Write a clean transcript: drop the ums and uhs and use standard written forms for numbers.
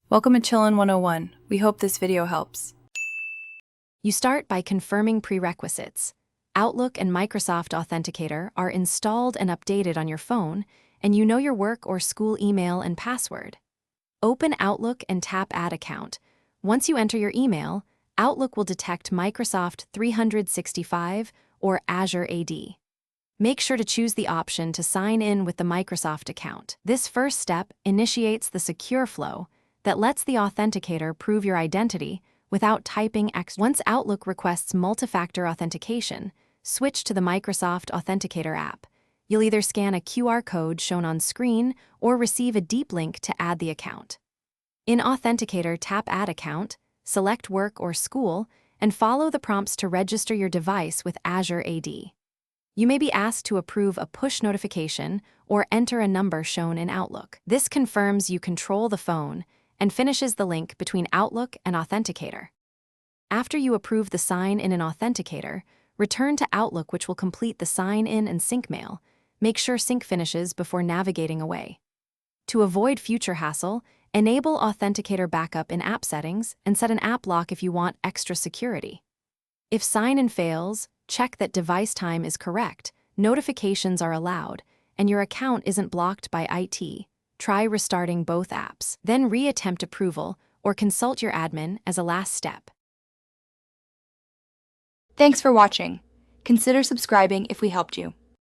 Welcome to Chillin' 101. We hope this video helps. You start by confirming prerequisites. Outlook and Microsoft Authenticator are installed and updated on your phone, and you know your work or school email and password. Open Outlook and tap Add Account. Once you enter your email, Outlook will detect Microsoft 365 or Azure AD. Make sure to choose the option to sign in with the Microsoft account. This first step initiates the secure flow that lets the Authenticator prove your identity without typing X. Once Outlook requests multi-factor authentication, switch to the Microsoft Authenticator app. You'll either scan a QR code shown on screen or receive a deep link to add the account. In Authenticator, tap Add Account, select Work or School, and follow the prompts to register your device with Azure AD. You may be asked to approve a push notification or enter a number shown in Outlook. This confirms you control the phone and finishes the link between Outlook and Authenticator. After you approve the sign-in in Authenticator, return to Outlook, which will complete the sign-in and sync mail. Make sure sync finishes before navigating away. To avoid future hassle, enable Authenticator backup in app settings and set an app lock if you want extra security. If sign-in fails, check that device time is correct, notifications are allowed, and your account isn't blocked by IT. Try restarting both apps. Then re-attempt approval or consult your admin as a last step. Thanks for watching. Consider subscribing if we helped you.